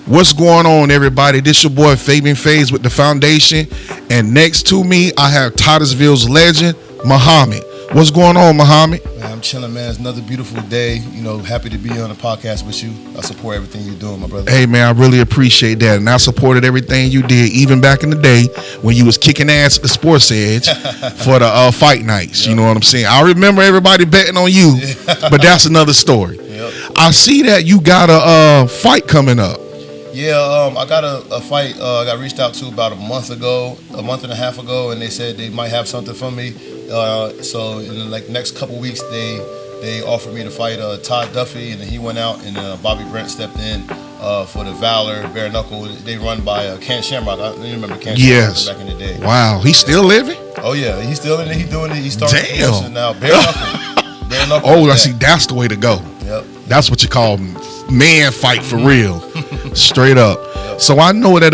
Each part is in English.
What's going on, everybody? This your boy Fabian Faze with the Foundation, and next to me I have Titusville's legend, Muhammed. What's going on, Muhammed? Man, I'm chilling, man. It's another beautiful day. You know, happy to be on the podcast with you. I support everything you're doing, my brother. Hey, man, I really appreciate that, and I supported everything you did, even back in the day when you was kicking ass at the Sports Edge for the fight nights. Yep. You know what I'm saying? I remember everybody betting on you, but that's another story. Yep. I see that you got a fight coming up. Yeah, I got a fight. I got reached out to about a month and a half ago, and they said they might have something for me. So in the next couple weeks, they offered me to fight Todd Duffy, and then he went out, and Bobby Brent stepped in for the Valor Bare Knuckle. They run by Ken Shamrock. I remember Ken Shamrock back in the day. Wow, he's still living? Oh yeah, he's still in it. He's doing it. He's starting Damn. Now. Bare Knuckle. Bare Knuckle. Oh, I see. That's the way to go. Yep. That's what you call man fight for real, straight up. Yep. So I know that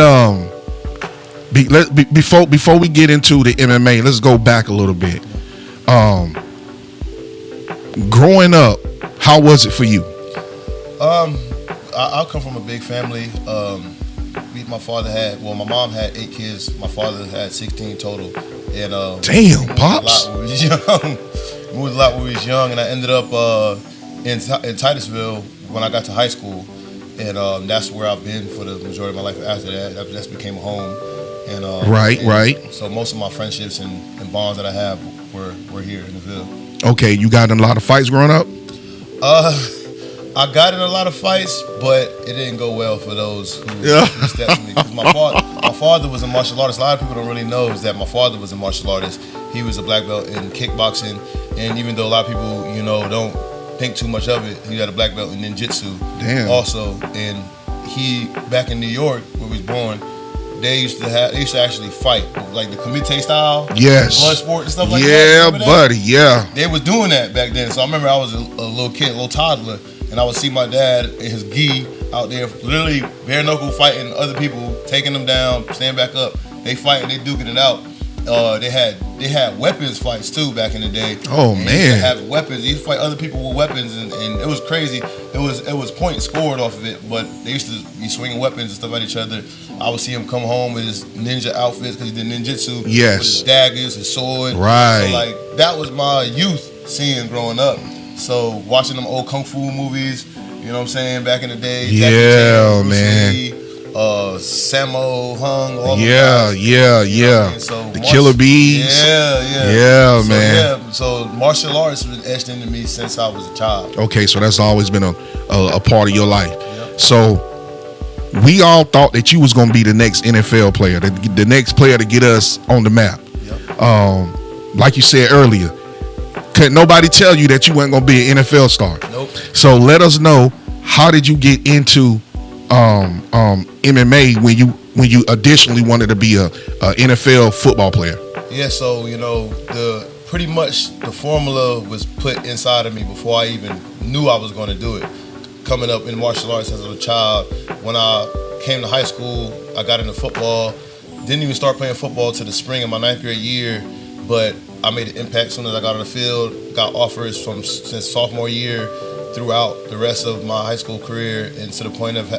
before we get into the MMA, let's go back a little bit. Growing up, how was it for you? I come from a big family. My mom had 8 kids. My father had 16 total. And damn, pops. Moved a lot when we was young, and I ended up in Titusville when I got to high school, and that's where I've been for the majority of my life. After that just became a home. And right. So most of my friendships and bonds that I have were here in the Ville. Okay, you got in a lot of fights growing up? I got in a lot of fights, but it didn't go well for those who stepped me. 'Cause my father was a martial artist. A lot of people don't really know is that my father was a martial artist. He was a black belt in kickboxing, and even though a lot of people, don't think too much of it, he had a black belt in ninjutsu. Damn. Also, and he back in New York where he was born, they used to actually fight like the kumite style, yes, blood sport and stuff like that. Yeah, buddy, yeah. They was doing that back then. So I remember I was a little kid, a little toddler, and I would see my dad in his gi out there, literally bare knuckle fighting other people, taking them down, stand back up. They fighting, they duking it out. They had weapons fights too back in the day. Oh, and man, they used to have weapons. They used to fight other people with weapons, and it was crazy. It was point scored off of it, but they used to be swinging weapons and stuff at each other. I would see him come home with his ninja outfits because he did ninjutsu. Yes, with his daggers, his sword. Right. So that was my youth seeing growing up. So watching them old kung fu movies, you know what I'm saying, back in the day. Yeah, man. Sammo Hung, all yeah. So the Killer Bees. Yeah, man. Yeah, so martial arts has been etched into me since I was a child. Okay, so that's always been a part of your life. Yep. So we all thought that you was gonna be the next NFL player, the next player to get us on the map. Yep. Like you said earlier, couldn't nobody tell you that you weren't gonna be an NFL star. Nope. So let us know, how did you get into MMA when you additionally wanted to be a NFL football player? Yeah, so pretty much the formula was put inside of me before I even knew I was going to do it. Coming up in martial arts as a child, when I came to high school, I got into football. Didn't even start playing football till the spring of my 9th grade year, but I made an impact as soon as I got on the field. Got offers since sophomore year throughout the rest of my high school career, and to the point of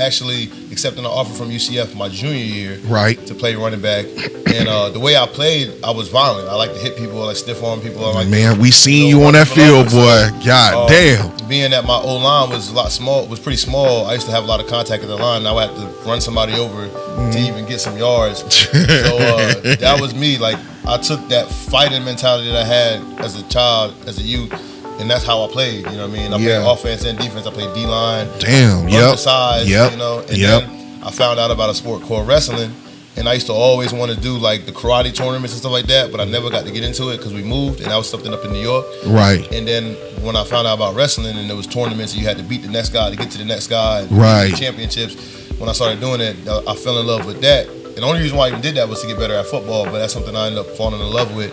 actually accepting an offer from UCF my junior year, right, to play running back. And the way I played, I was violent. I like to hit people, I like stiff arm people. We seen you on that field, boy. God damn. Being that my O-line was pretty small, I used to have a lot of contact at the line. Now I had to run somebody over to even get some yards. So that was me. Like, I took that fighting mentality that I had as a child, as a youth, and that's how I played. You know what I mean? I played offense and defense. I played D-line. Damn. Yep. Size, yep. And then I found out about a sport called wrestling, and I used to always want to do like the karate tournaments and stuff like that, but I never got to get into it because we moved, and that was something up in New York. Right. And then when I found out about wrestling, and there was tournaments, and you had to beat the next guy to get to the next guy. And right. Championships. When I started doing it, I fell in love with that. And the only reason why I even did that was to get better at football, but that's something I ended up falling in love with,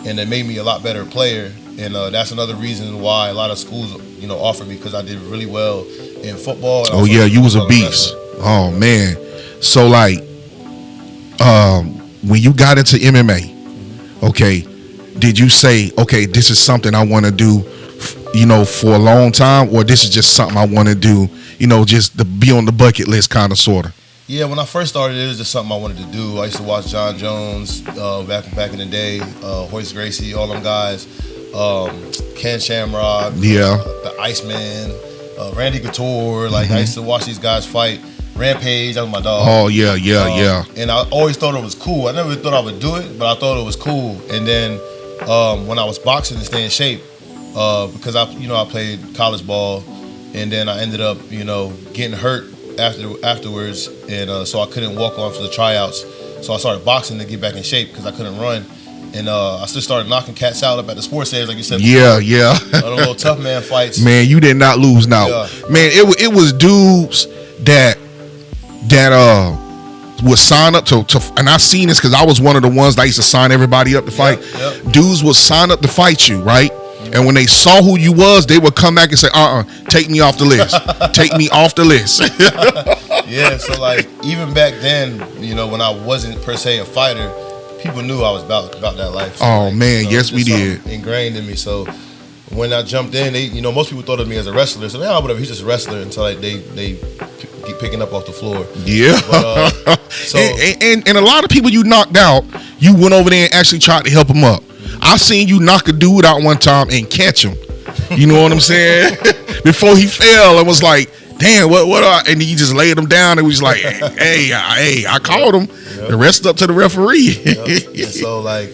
and it made me a lot better player. And that's another reason why a lot of schools, offered me, because I did really well in football. Oh yeah, you was a beast. Oh man. So like, when you got into MMA, okay, did you say, okay, this is something I want to do, for a long time, or this is just something I want to do, just to be on the bucket list kind of, sort of? Yeah, when I first started, it was just something I wanted to do. I used to watch John Jones back in the day, Horace Gracie, all them guys, Ken Shamrock, the Iceman, Randy Couture. Like, I used to watch these guys fight. Rampage, that was my dog. Oh, yeah. And I always thought it was cool. I never thought I would do it, but I thought it was cool. And then when I was boxing to stay in shape, because I played college ball, and then I ended up, getting hurt afterwards, and so I couldn't walk on for the tryouts. So I started boxing to get back in shape because I couldn't run. And I just started knocking cats out up at the sports areas, like you said. Yeah. The little tough man fights. Man, you did not lose now. Yeah. Man, it was dudes that would sign up to and I seen this because I was one of the ones that used to sign everybody up to fight. Yep. Dudes would sign up to fight you, right? And when they saw who you was, they would come back and say, take me off the list. Take me off the list. Yeah, so like even back then, when I wasn't per se a fighter, people knew I was about that life. So yes, we did. Ingrained in me. So when I jumped in, most people thought of me as a wrestler. So whatever, he's just a wrestler until they keep picking up off the floor. Yeah. But, so and a lot of people you knocked out, you went over there and actually tried to help them up. I seen you knock a dude out one time and catch him. You know what I'm saying? Before he fell, and was like, damn, what? And he just laid him down and was like, hey, I called him. Yep. The rest up to the referee. Yep. And so like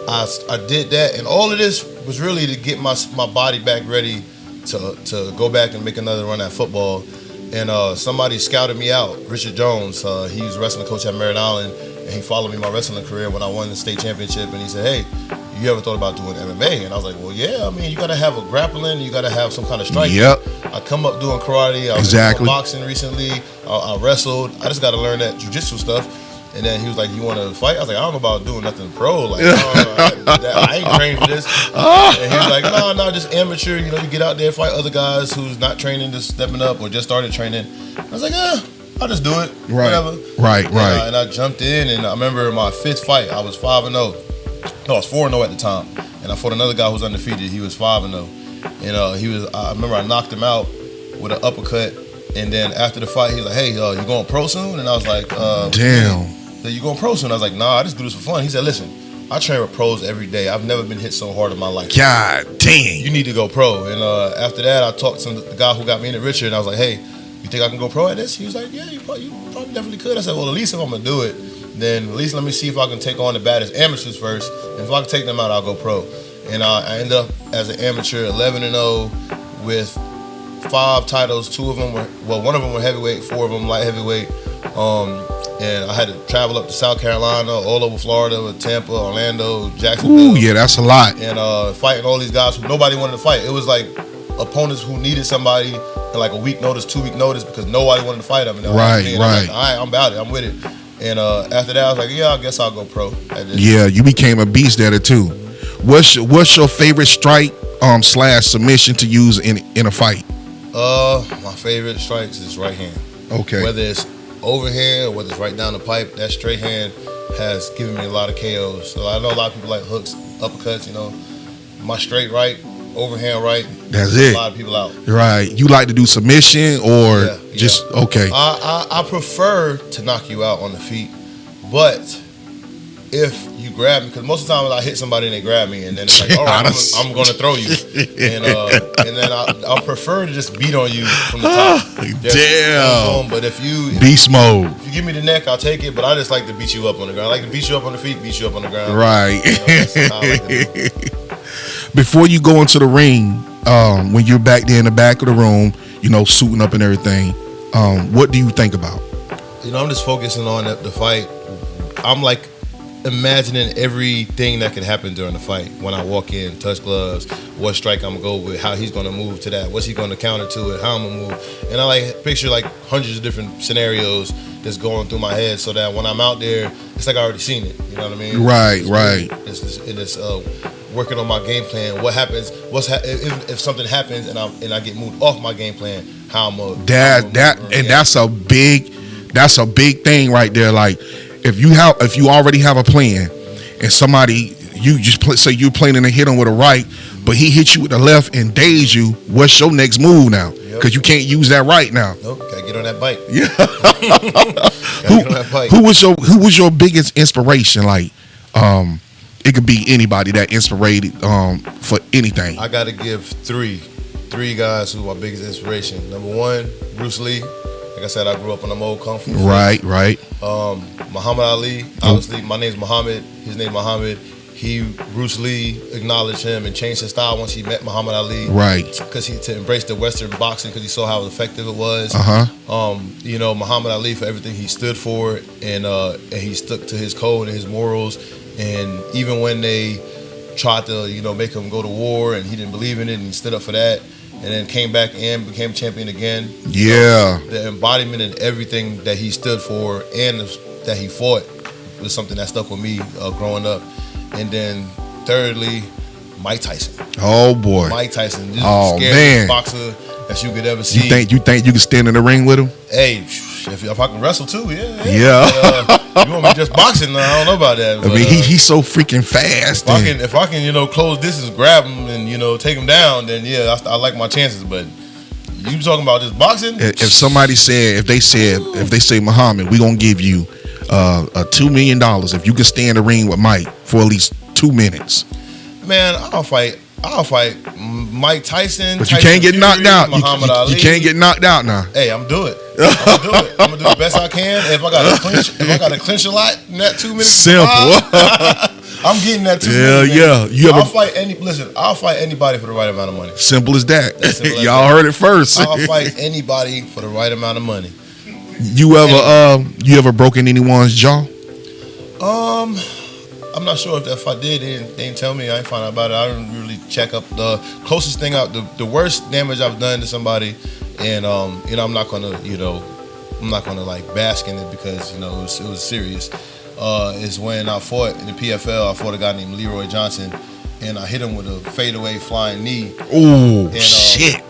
I did that, and all of this was really to get my body back ready to go back and make another run at football. And somebody scouted me out, Richard Jones. He was a wrestling coach at Merritt Island, and he followed me my wrestling career when I won the state championship. And he said, hey, you ever thought about doing MMA? And I was like, well, yeah. I mean, you got to have a grappling. You got to have some kind of striking. Yep. I come up doing karate. I was doing boxing recently. I wrestled. I just got to learn that jiu-jitsu stuff. And then he was like, you want to fight? I was like, I don't know about doing nothing pro. Like, I ain't trained for this. And he was like, no, just amateur. You get out there, fight other guys who's not training, just stepping up or just started training. I was like, I'll just do it. Right. Whatever. Right. And I jumped in, and I remember my fifth fight, I was 5-0. No, I was 4-0 at the time. And I fought another guy who was undefeated. He was 5-0. And I remember I knocked him out with an uppercut. And then after the fight, he was like, hey, you going pro soon? And I was like, damn. So you going pro soon? I was like, nah, I just do this for fun. He said, listen, I train with pros every day. I've never been hit so hard in my life. God dang. You need to go pro. And after that, I talked to the guy who got me into Richard, and I was like, hey, you think I can go pro at this? He was like, yeah, you probably definitely could. I said, well, at least if I'm going to do it, then at least let me see if I can take on the baddest amateurs first. And if I can take them out, I'll go pro. And I ended up as an amateur 11-0 with 5 titles. 2 of them were, one of them were heavyweight, 4 of them light heavyweight. And I had to travel up to South Carolina, all over Florida, Tampa, Orlando, Jacksonville. Ooh, yeah, that's a lot. And fighting all these guys who nobody wanted to fight. It was like opponents who needed somebody in like a week notice, 2 week notice, because nobody wanted to fight them. And right. I'm like, all right, I'm about it. I'm with it. And after that, I was like, yeah, I guess I'll go pro. Yeah, you became a beast at it too. What's your favorite strike / submission to use in a fight? My favorite strikes is right hand. Okay. Whether it's overhand or whether it's right down the pipe, that straight hand has given me a lot of KOs. So I know a lot of people like hooks, uppercuts, My straight right, overhand right. That's it. A lot of people out. Right. You like to do submission or just okay? I prefer to knock you out on the feet, but if you grab me, because most of the time I hit somebody and they grab me, and then it's like, all right, I'm going to throw you, and then I'll prefer to just beat on you from the top. Damn. But if you beast mode, if you give me the neck, I'll take it. But I just like to beat you up on the ground. I like to beat you up on the feet, beat you up on the ground. Right. That's how I like to do it. Before you go into the ring, when you're back there in the back of the room, suiting up and everything, what do you think about? I'm just focusing on the fight. I'm like imagining everything that can happen during the fight. When I walk in, touch gloves, what strike I'm gonna go with, how he's gonna move to that, what's he gonna counter to it, how I'm gonna move. And I like picture like hundreds of different scenarios that's going through my head, so that when I'm out there, it's like I already seen it. You know what I mean? Right. It's working on my game plan. What happens? If something happens and I get moved off my game plan? How I'm gonna that's a big thing right there. Like if you already have a plan and somebody you just say you're planning to hit them with a right, but he hit you with the left and dazed you. What's your next move now? Because you can't use that right now. Nope, gotta get on that bike. Yeah. Get on that bike. Who was your biggest inspiration? Like, it could be anybody that inspired for anything. I gotta give three guys who are my biggest inspiration. Number one, Bruce Lee. Like I said, I grew up on them old kung fu films. Right. Muhammad Ali. Obviously, my name's Muhammad. His name's Muhammad. Bruce Lee acknowledged him and changed his style once he met Muhammad Ali. Right. Because to embrace the Western boxing, because he saw how effective it was. Muhammad Ali, for everything he stood for, and he stuck to his code and his morals. And even when they tried to, make him go to war, and he didn't believe in it, and he stood up for that, and then came back and became champion again. Yeah. The embodiment and everything that he stood for and that he fought was something that stuck with me growing up. And then thirdly, Mike Tyson. Oh boy, Mike Tyson. This is the scariest boxer that you could ever see. You think you can stand in the ring with him? Hey, if I can wrestle too, yeah. Yeah. You want me just boxing? I don't know about that. But, he's so freaking fast. If I can close distance, grab him, and take him down, then yeah, I like my chances. But you talking about just boxing? If they say Muhammad, we gonna give you $2 million if you can stay in the ring with Mike for at least 2 minutes. Man, I'll fight Mike Tyson. But you can't get knocked out. Ali. You can't get knocked out now. Hey, I'm do it. I'm gonna do the best I can. If I gotta clinch a lot in that 2 minutes, simple. I'm getting that 2 minutes. Yeah. I'll fight anybody for the right amount of money. Simple as that. Simple as Y'all heard it first. I'll fight anybody for the right amount of money. You ever broken anyone's jaw? I'm not sure if I did. They didn't tell me. I ain't find out about it. I didn't really check up. The closest thing out, the worst damage I've done to somebody, and I'm not gonna like bask in it because it was serious. Is when I fought in the PFL. I fought a guy named Leroy Johnson, and I hit him with a fadeaway flying knee. Oh shit!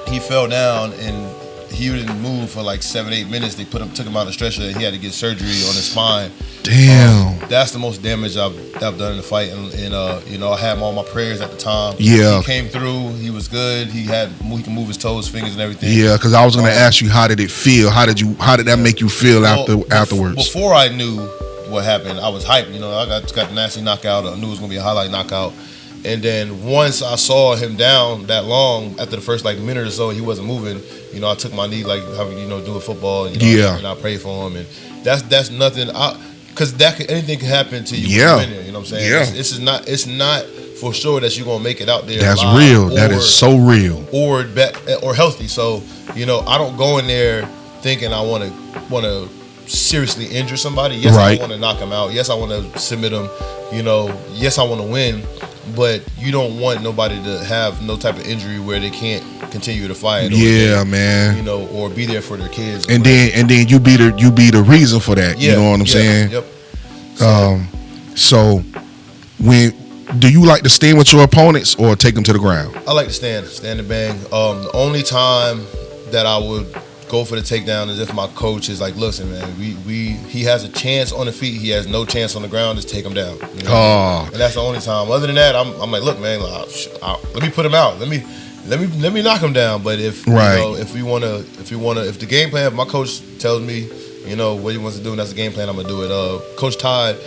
He fell down and he didn't move for like 7-8 minutes. They took him out of the stretcher. He had to get surgery on his spine. Damn. That's the most damage I've done in the fight, and I had all my prayers at the time. Yeah. He came through. He was good. He can move his toes, fingers, and everything. Yeah, because I was gonna ask you, how did it feel? How did that make you feel afterwards? Before I knew what happened, I was hyped. I got the nasty knockout. I knew it was gonna be a highlight knockout. And then once I saw him down that long, after the first minute or so, he wasn't moving. I took my knee like how doing football. And I prayed for him, and that's nothing. Because anything can happen to you. Yeah. When you're in there, you know what I'm saying? Yeah. It's not for sure that you're gonna make it out there. That's real. That is so real. Or healthy. So I don't go in there thinking I want to seriously injure somebody. Yes, right. I want to knock him out. Yes, I want to submit him. Yes, I want to win. But you don't want nobody to have no type of injury where they can't continue to fight. Man. Or be there for their kids. And then you be the reason for that. Yeah, you know what I'm saying? Yep. So when do you like to stand with your opponents or take them to the ground? I like to stand and bang. The only time that I would go for the takedown is if my coach is like, listen, man, he has a chance on the feet, he has no chance on the ground, just take him down. And that's the only time. Other than that, I'm like, look, man, let me put him out. Let me knock him down. But if if the game plan, if my coach tells me, what he wants to do, and that's the game plan, I'm gonna do it. Coach Todd,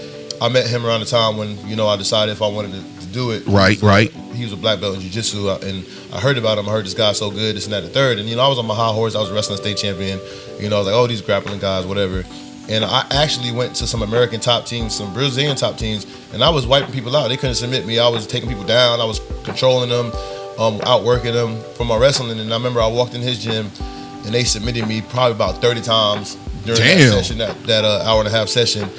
I met him around the time when I decided if I wanted to do it. Right. He was a black belt in jiu-jitsu, and I heard about him. I heard this guy's so good, this and that, the third. And I was on my high horse. I was a wrestling state champion. I was like, oh, these grappling guys, whatever. And I actually went to some American top teams, some Brazilian top teams, and I was wiping people out. They couldn't submit me. I was taking people down. I was controlling them, outworking them from my wrestling. And I remember I walked in his gym, and they submitted me probably about 30 times during that session, that hour and a half session.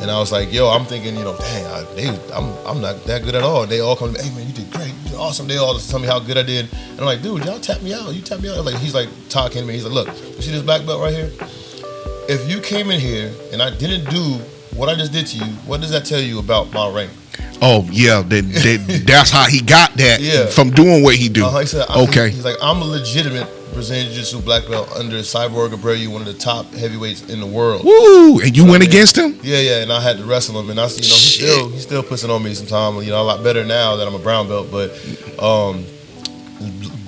And I was like, yo, I'm thinking, dang, I'm not that good at all. And they all come to me, hey man, you did great, you did awesome. They all tell me how good I did. And I'm like, dude, y'all tap me out. You tap me out. He's like talking to me. He's like, look, you see this black belt right here? If you came in here and I didn't do what I just did to you, what does that tell you about my rank? Oh yeah, that's how he got that from doing what he do. He said, okay. He's like, I'm a legitimate Brazilian Jiu-Jitsu black belt under Cyborg Abreu, one of the top heavyweights in the world. Woo! And you went against him? Yeah, and I had to wrestle him, and I, he still puts it on me sometimes. A lot better now that I'm a brown belt, but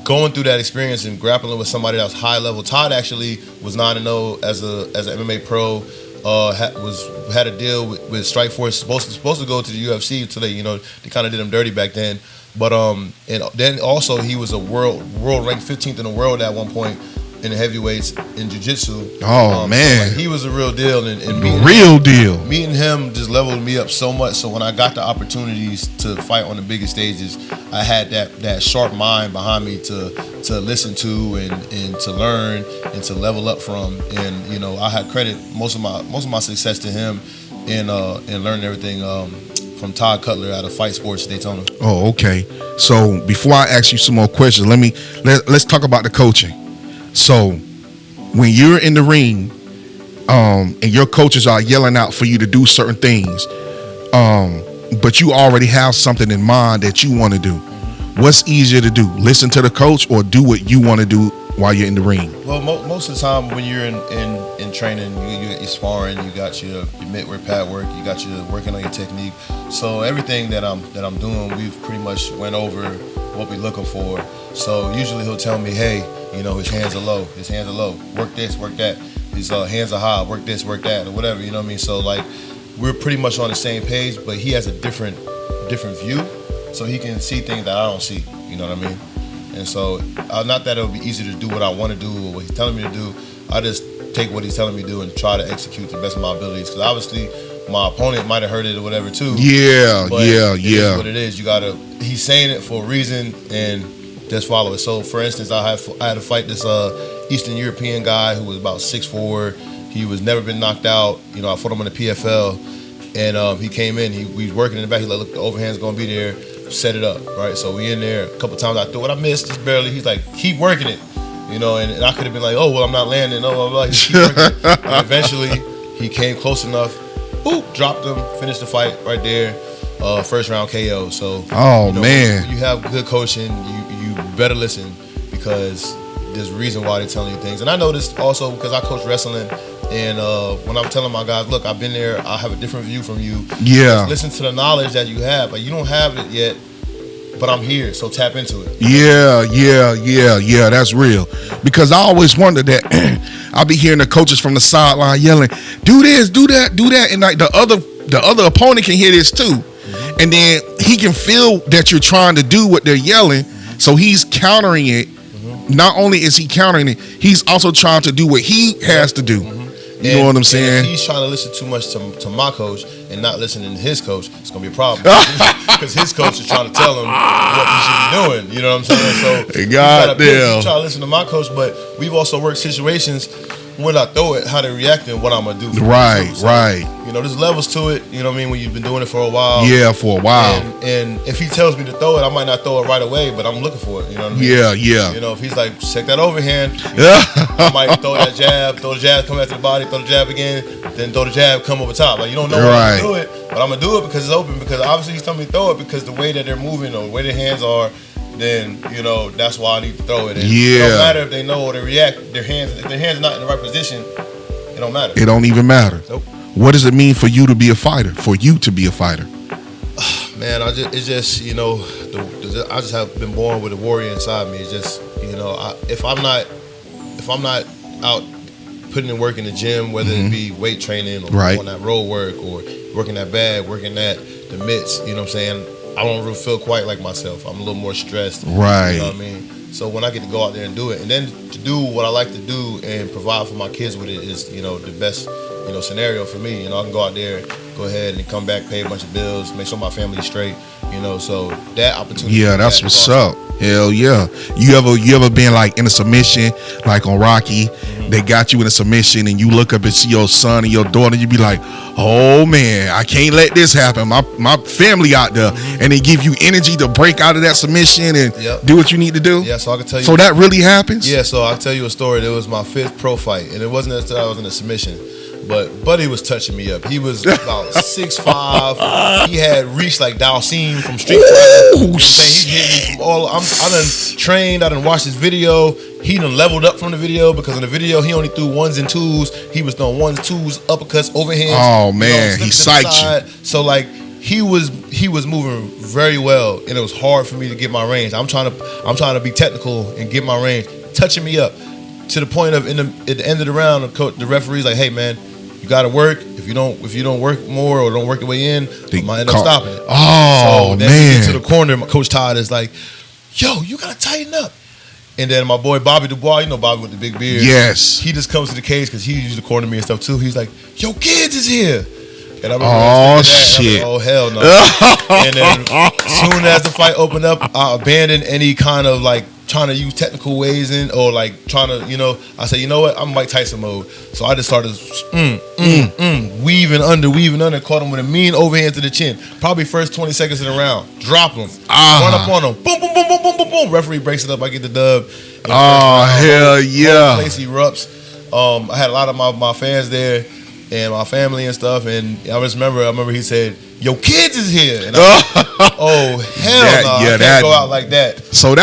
going through that experience and grappling with somebody that's high level. Todd actually was 9-0 as an MMA pro. Had a deal with Strikeforce, supposed to go to the UFC until they kind of did him dirty back then. But and then also he was a world ranked 15th in the world at one point in the heavyweights in jiu-jitsu. Oh man, so he was a real deal, and meeting him just leveled me up so much. So when I got the opportunities to fight on the biggest stages, I had that sharp mind behind me to listen to and to learn and to level up from. And I had credit most of my success to him in learning everything from Todd Cutler out of Fight Sports Daytona. Oh, okay. So before I ask you some more questions, let's talk about the coaching. So when you're in the ring and your coaches are yelling out for you to do certain things, but you already have something in mind that you want to do, what's easier to do? Listen to the coach or do what you want to do while you're in the ring? Well, most of the time when you're in training, you got your sparring, you got your mid-work, pad work, you got your working on your technique. So everything that I'm doing, we've pretty much went over what we're looking for. So usually he'll tell me, hey, his hands are low, work this, work that. His hands are high, work this, work that, or whatever, you know what I mean? So like we're pretty much on the same page, but he has a different view, so he can see things that I don't see, you know what I mean? And so not that it would be easy to do what I want to do or what he's telling me to do, I just take what he's telling me to do and try to execute to the best of my abilities, because obviously my opponent might have heard it or whatever too. Yeah. It is what it is. He's saying it for a reason, and just follow it. So for instance, I had to fight this Eastern European guy who was about 6'4". He was never been knocked out. I fought him in the PFL, and he came in. We was working in the back. He like, look, the overhand's gonna be there. Set it up, right? So we in there. A couple times I threw it. I missed just barely. He's like, keep working it, and I could have been like, oh well, I'm not landing. Oh, blah, blah. Just keep working it. And eventually, he came close enough. Boop, dropped him. Finished the fight right there. First round KO. So man, when you have good coaching, you better listen, because there's a reason why they're telling you things. And I noticed also because I coach wrestling, and when I'm telling my guys, look, I've been there, I have a different view from you. Yeah. Just listen to the knowledge that you have. Like, you don't have it yet, but I'm here, so tap into it. Yeah, that's real. Because I always wonder that I'll be hearing the coaches from the sideline yelling, do this, do that, and like the other opponent can hear this too. And then he can feel that you're trying to do what they're yelling, so he's countering it. Not only is he countering it, he's also trying to do what he has to do. You know what I'm saying? If he's trying to listen too much to my coach and not listening to his coach, it's gonna be a problem. Because his coach is trying to tell him what he should be doing. You know what I'm saying? So goddamn, he's trying to listen to my coach, but we've also worked situations when I throw it, how to react and what I'm gonna do. Right. There's levels to it. You know what I mean? When you've been doing it for a while. Yeah, for a while. And if he tells me to throw it, I might not throw it right away, but I'm looking for it. You know what I mean? Yeah. If he's like, check that overhand, I might throw that jab, come after the body, throw the jab again, then throw the jab, come over top. Like, you don't know how to do it, but I'm gonna do it because it's open. Because obviously he's telling me to throw it because the way that they're moving or the way their hands are. Then that's why I need to throw it. And it don't matter if they know or they react. If their hands are not in the right position, it don't matter. It don't even matter. Nope. What does it mean for you to be a fighter? For you to be a fighter? Man, I just have been born with a warrior inside me. It's just if I'm not out putting in work in the gym, whether it be weight training or on that road work or working that bag, working that the mitts, you know what I'm saying? I don't really feel quite like myself. I'm a little more stressed. Right. You know what I mean? So when I get to go out there and do it, and then to do what I like to do and provide for my kids with it is, the best, scenario for me. I can go out there, go ahead and come back, pay a bunch of bills, make sure my family's straight, so that opportunity. Yeah, that's what's up. Hell yeah. You ever been like in a submission, like on Rocky, they got you in a submission and you look up and see your son and your daughter and you be like, oh man, I can't let this happen. My family out there, and they give you energy to break out of that submission and do what you need to do. Yeah, so I can tell you. So that really happens? Yeah, so I'll tell you a story. It was my 5th pro fight, and it wasn't until I was in a submission. But Buddy was touching me up. He was about 6'5". He had reached like Dalcine from Street Fighter. You know what I'm saying? He hit me from all. I done trained. I done watched his video. He done leveled up from the video because in the video he only threw ones and twos. He was throwing ones, twos, uppercuts, overhands. Oh man, he psyched you. So like he was moving very well, and it was hard for me to get my range. I'm trying to be technical and get my range, touching me up to the point of at the end of the round, the referee's like, "Hey man, you got to work. If you don't work more or don't work your way in, I might end up stopping it." Oh so then man! We get to the corner. My coach Todd is like, "Yo, you gotta tighten up." And then my boy Bobby Dubois, you know Bobby with the big beard. Yes. He just comes to the cage because he usually corner me and stuff too. He's like, "Yo, kids is here." And I'm oh shit! Like, oh hell no! And then as soon as the fight opened up, I abandoned any kind of like trying to use technical ways in or like trying to, I said, you know what? I'm Mike Tyson mode. So I just started weaving under, caught him with a mean overhand to the chin. Probably first 20 seconds of the round. Drop him. Run up on him. Boom, boom, boom, boom, boom, boom, boom. Referee breaks it up. I get the dub. Hell yeah. The place erupts. I had a lot of my fans there and my family and stuff. And I remember he said, "Yo, kids is here." And oh hell no! I can't go out like that. So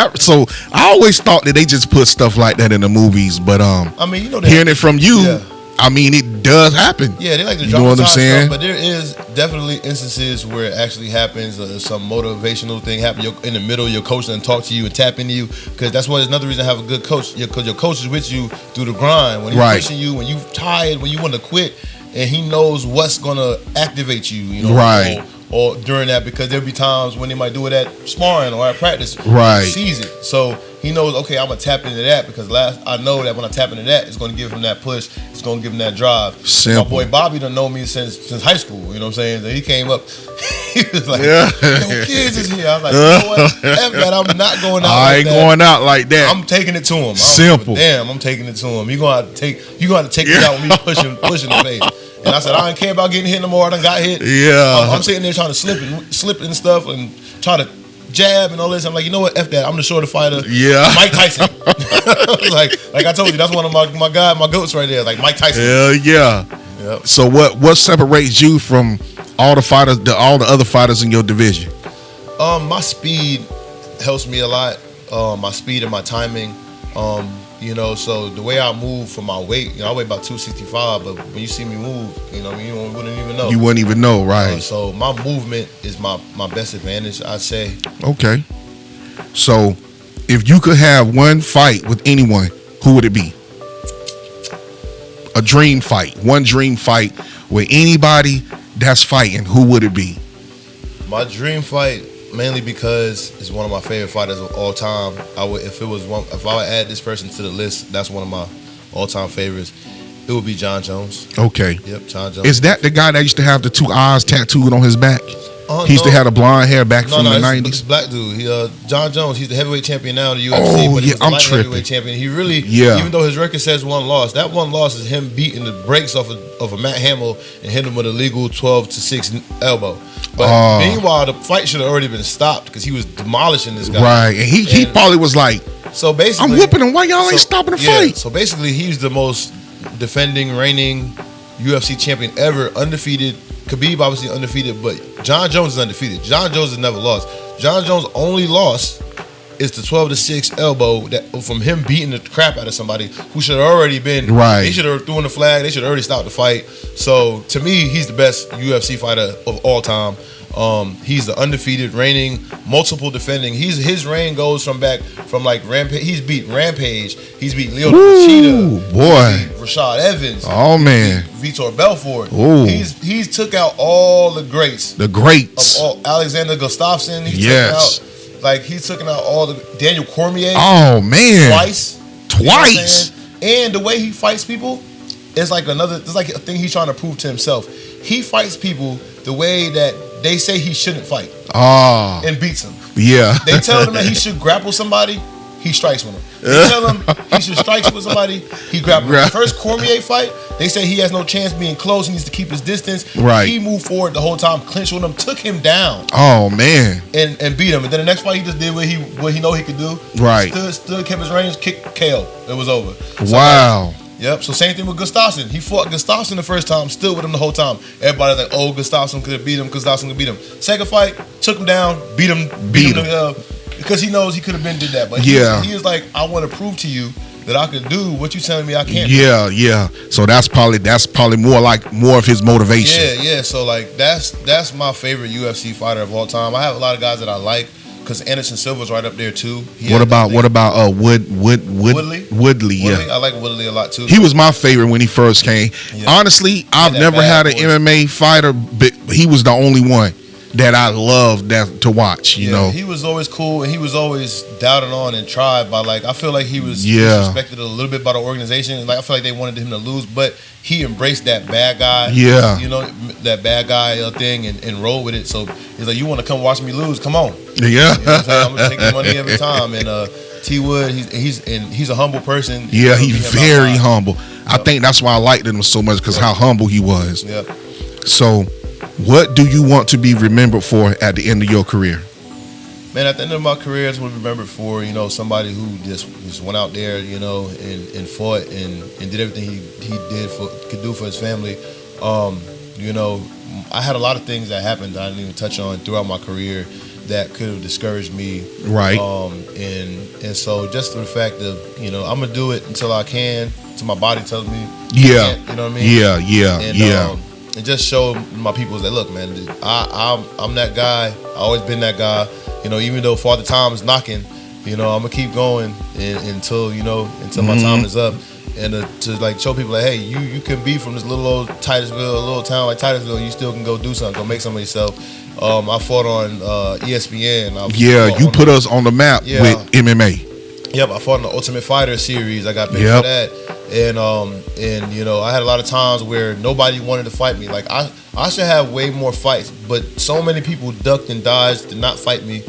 I always thought that they just put stuff like that in the movies, but I mean, hearing it from you, yeah. I mean, it does happen. Yeah, they like to drop what I'm saying. Stuff, but there is definitely instances where it actually happens. Some motivational thing happen in the middle. Your coach doesn't talk to you and tap into you because that's why another reason to have a good coach. Because your coach is with you through the grind when he's pushing you, when you tired, when you want to quit. And he knows what's gonna activate you, right? Or during that, because there'll be times when they might do it at sparring or at practice. Right. He sees it, so he knows. Okay, I'm gonna tap into that because I know that when I tap into that, it's gonna give him that push. It's gonna give him that drive. Simple. My boy Bobby done know me since high school. You know what I'm saying? So he came up. He was like, "Yo, kids is here." I was like, "You know what? F that. I'm not going out. I ain't going out like that. I'm taking it to him. Simple. Damn, I'm taking it to him. You gonna have to take me out when me pushing the face." And I said, I don't care about getting hit no more. I done got hit. Yeah. I'm sitting there trying to slip and stuff and try to jab and all this. I'm like, you know what? F that. I'm the shorter fighter. Yeah. Mike Tyson. like I told you, that's one of my goats right there. Like Mike Tyson. Hell yeah. Yep. So what separates you from all the other fighters in your division? My speed helps me a lot. My speed and my timing. So the way I move for my weight, I weigh about 265, but when you see me move, you wouldn't even know. You wouldn't even know, right? So my movement is my best advantage, I'd say. Okay. So if you could have one fight with anyone, who would it be? A dream fight. One dream fight with anybody that's fighting, who would it be? My dream fight, mainly because it's one of my favorite fighters of all time. If I would add this person to the list, that's one of my all-time favorites. It would be John Jones. Okay. Yep, John Jones. Is that the guy that used to have the two eyes tattooed on his back? He used to have the blonde hair back from the 90s. It's black dude. John Jones. He's the heavyweight champion now in the UFC. But he was the light heavyweight champion. He really, even though his record says one loss, that one loss is him beating the brakes off of a Matt Hamill and hitting him with a legal 12-6 elbow. But meanwhile, the fight should have already been stopped because he was demolishing this guy. Right, and he probably was like, so basically, I'm whipping him. Why y'all ain't stopping the fight? So basically, he's the most defending, reigning UFC champion ever, undefeated. Khabib obviously undefeated, but John Jones is undefeated. John Jones has never lost. John Jones' only loss is the 12-6 elbow that from him beating the crap out of somebody who should have already been. Right. They should have thrown the flag. They should have already stopped the fight. So to me, he's the best UFC fighter of all time. He's the undefeated, reigning, multiple defending. His reign goes from like Rampage. He's beat Rampage. He's beat Leo Machida. Boy. He's beat Rashad Evans. Oh man. Vitor Belfort. Ooh. He's took out all the greats. The greats. Of all, Alexander Gustafsson. He's taken out all the Daniel Cormier. Oh man. Twice. You know and the way he fights people is like it's like a thing he's trying to prove to himself. He fights people the way that they say he shouldn't fight. And beats them. Yeah. They tell him that he should grapple somebody, he strikes with him. They tell him he should strike with somebody, he grapples. The first Cormier fight, they say he has no chance being close, he needs to keep his distance. Right. He moved forward the whole time, clinched with him, took him down. Oh man. And beat him. And then the next fight he just did what he know he could do. Right. Stood, kept his range, kicked KO. It was over. So wow. Yep. So same thing with Gustafsson. He fought Gustafsson the first time, stood with him the whole time. Everybody's like, oh, Gustafsson could have beat him. Gustafsson could beat him. Second fight, took him down, beat him. Because he knows he could have been did that. But he is like, I want to prove to you that I can do what you telling me I can't do. Yeah. So that's probably more of his motivation. Yeah. So like that's my favorite UFC fighter of all time. I have a lot of guys that I like because Anderson Silva's right up there too. What about Woodley? Woodley, yeah. I like Woodley a lot too. He was my favorite when he first came. Yeah. Honestly, I've never had an MMA fighter, but he was the only one that I loved to watch, you know. He was always cool, and he was always doubted on and tried by, like, I feel like he was disrespected a little bit by the organization. Like, I feel like they wanted him to lose, but he embraced that bad guy, you know, that bad guy thing and rolled with it. So he's like, you want to come watch me lose? Come on. Yeah. You know what I'm saying? I'm going to take the money every time. And T Wood, he's a humble person. Yeah, he's very humble. I think that's why I liked him so much, because how humble he was. Yeah. So what do you want to be remembered for at the end of your career? Man, at the end of my career, I just want to be remembered for, you know, somebody who just went out there, you know, and fought and did everything he could do for his family. You know, I had a lot of things that happened that I didn't even touch on throughout my career that could have discouraged me. Right. And so just the fact of, you know, I'm gonna do it until I can, until my body tells me. Yeah. You know what I mean? Yeah. And just show my people that, look, man, I'm that guy. I always been that guy. You know, even though Father Time is knocking, you know, I'm gonna keep going until my time is up. And to like show people like, hey, you can be from this little old Titusville, a little town like Titusville, you still can go do something, go make something of yourself. I fought on ESPN. You put us on the map with MMA. Yep, I fought in the Ultimate Fighter series. I got picked for that. And you know, I had a lot of times where nobody wanted to fight me. Like I should have way more fights, but so many people ducked and dodged, did not fight me.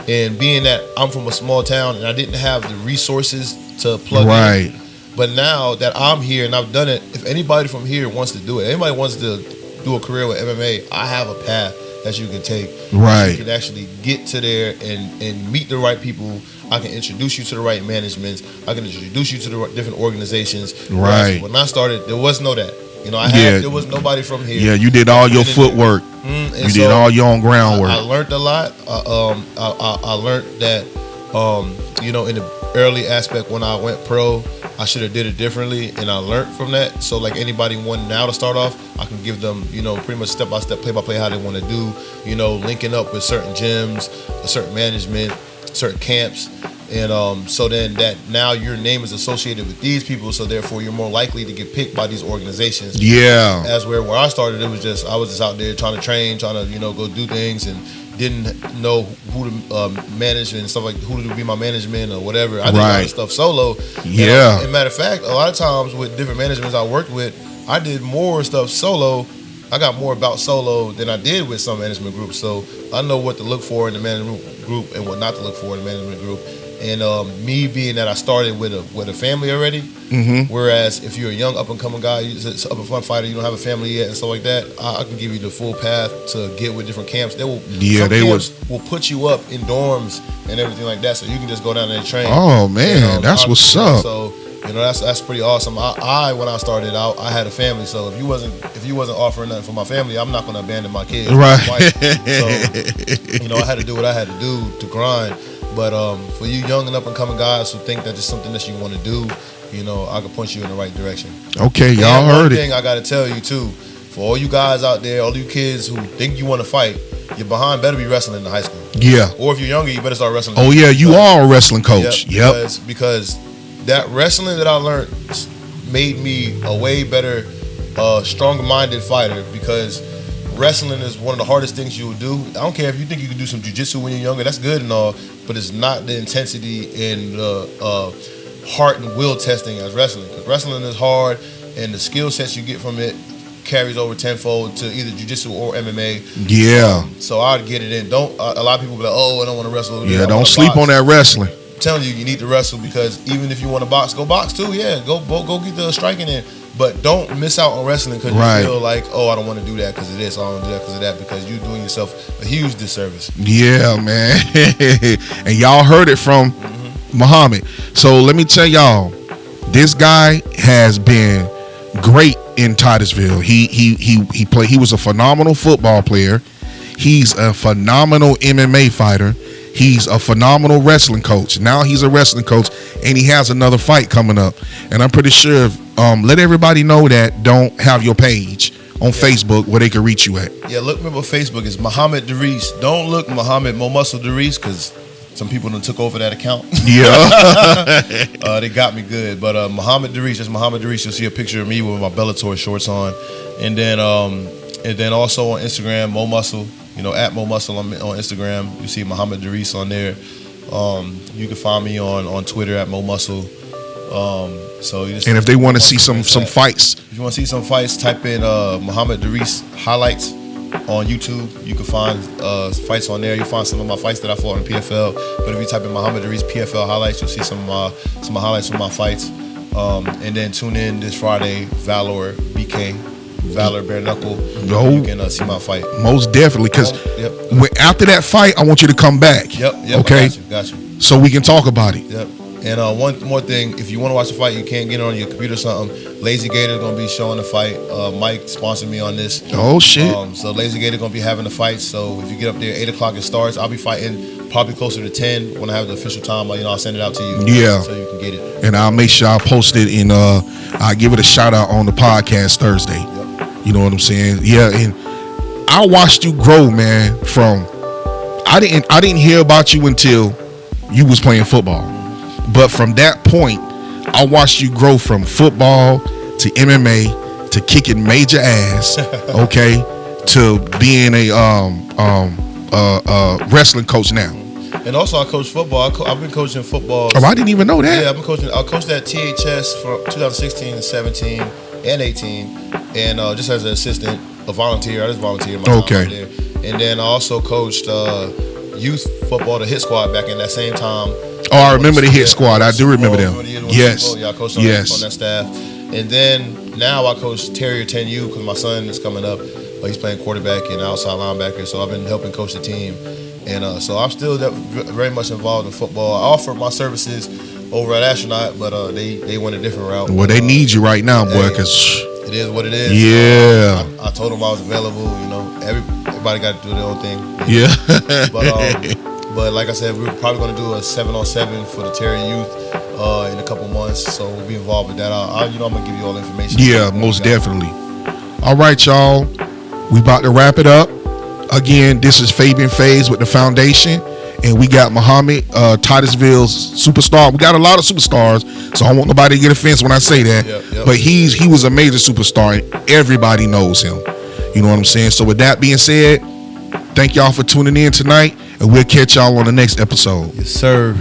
And being that I'm from a small town and I didn't have the resources to plug in. But now that I'm here and I've done it, if anybody from here wants to do it, anybody wants to do a career with MMA, I have a path that you can take. Right. You can actually get to there and meet the right people. I can introduce you to the right managements. I can introduce you to the different organizations. Right. When I started, there was no that. You know, there was nobody from here. Yeah, you did all your footwork. You did all your own groundwork. I learned a lot. I learned that, you know, in the early aspect when I went pro, I should have did it differently, and I learned from that. So like anybody wanting now to start off, I can give them, you know, pretty much step by step, play by play how they want to do, you know, linking up with certain gyms, a certain management, certain camps, and so then that now your name is associated with these people, so therefore you're more likely to get picked by these organizations. Yeah. As where I started, I was just out there trying to train, trying to, you know, go do things, and didn't know who to manage and stuff, like who to be my management or whatever. I did a lot of stuff solo. Yeah. And matter of fact, a lot of times with different managements I worked with, I did more stuff solo. I got more about solo than I did with some management groups. So I know what to look for in the management group and what not to look for in the management group. And me being that I started with a family already, whereas if you're a young up and coming guy, you're up and front fighter, you don't have a family yet and stuff like that, I can give you the full path to get with different camps. Will put you up in dorms and everything like that, so you can just go down there and train. Oh man, that's what's up. So you know, that's pretty awesome. I when I started out, I had a family, so if you wasn't offering nothing for my family, I'm not going to abandon my kids. Right. So you know, I had to do what I had to do to grind. But for you young and up and coming guys who think that it's something that you want to do, you know, I can point you in the right direction. Okay, y'all heard it. One thing I got to tell you too, for all you guys out there, all you kids who think you want to fight, your behind better be wrestling in high school. Yeah. Or if you're younger, you better start wrestling. Oh yeah, you are a wrestling coach. Yep. Because that wrestling that I learned made me a way better, stronger-minded fighter, because wrestling is one of the hardest things you will do. I don't care if you think you can do some jiu-jitsu when you're younger, that's good and all, but it's not the intensity and heart and will testing as wrestling. Because wrestling is hard, and the skill sets you get from it carries over tenfold to either jiu-jitsu or MMA. Yeah. So I'd get it in. A lot of people be like, oh, I don't want to wrestle. Yeah, don't sleep on that wrestling. I'm telling you, you need to wrestle, because even if you want to box, go box too. Yeah, go get the striking in. But don't miss out on wrestling because you feel like, oh, I don't want to do that because of this, I don't want to do that because of that, because you're doing yourself a huge disservice. Yeah, man. And y'all heard it from Muhammed. So let me tell y'all, This guy has been great in Titusville. He played. He was a phenomenal football player. He's a phenomenal MMA fighter. He's a phenomenal wrestling coach. Now he's a wrestling coach, and he has another fight coming up. And I'm pretty sure, let everybody know that don't have your page on Facebook where they can reach you at. Yeah, look me up on Facebook. It's Muhammed Dereese. Don't look Muhammed Mo Muscle Dereese because some people done took over that account. Yeah. They got me good. But Muhammed Dereese, just Muhammed Dereese. You'll see a picture of me with my Bellator shorts on. And then also on Instagram, Mo Muscle. You know, at Mo Muscle on Instagram. You see Muhammed Dereese on there. You can find me on Twitter at Mo Muscle. So you just, and if they want to see some fights, if you want to see some fights, type in Muhammed Dereese highlights on YouTube. You can find fights on there. You find some of my fights that I fought in PFL. But if you type in Muhammed Dereese PFL highlights, you'll see some highlights from my fights. And then tune in this Friday, Valor BK. Valor bare knuckle. No, you can see my fight. Most definitely, because after that fight, I want you to come back. Yep. Okay. Got you. So we can talk about it. Yep. And one more thing, if you want to watch the fight, you can't get it on your computer or something. Lazy Gator is gonna be showing the fight. Mike sponsored me on this. Oh shit. So Lazy Gator gonna be having the fight. So if you get up there 8 o'clock it starts. I'll be fighting probably closer to 10 when I have the official time. I'll send it out to you. Yeah. So you can get it. And I'll make sure I post it and I'll give it a shout out on the podcast Thursday. Yep. You know what I'm saying? Yeah, and I watched you grow, man. I didn't hear about you until you was playing football. But from that point, I watched you grow from football to MMA to kicking major ass, okay, to being a wrestling coach now. And also I coach football. I've been coaching football. Oh, I didn't even know that. Yeah, I've been coaching. I coached at THS from 2016 and 17 and 18, and just as an assistant, a volunteer. I just volunteered my time out there. And then I also coached youth football, the Hit Squad, back in that same time. Oh, I remember the Hit Squad. I do remember them. Yes. Yeah, I coached on that staff. And then now I coach Terrier 10U because my son is coming up. He's playing quarterback and outside linebacker, so I've been helping coach the team. And so I'm still very much involved in football. I offer my services over at Astronaut, but they went a different route. Well, they need you right now, boy, because it is what it is. Yeah. I told them I was available. Everybody got to do their own thing. Yeah. But like I said, we're probably going to do a 7-on-7 for the Terry youth in a couple months. So we'll be involved with that. I'm going to give you all the information. Yeah, most definitely. All right, y'all. We about to wrap it up. Again, this is Fabian Faze with the Foundation. And we got Muhammad, Titusville's superstar. We got a lot of superstars, so I don't want nobody to get offense when I say that. Yep. But he was a major superstar, and everybody knows him. You know what I'm saying? So with that being said, thank y'all for tuning in tonight, and we'll catch y'all on the next episode. Yes, sir.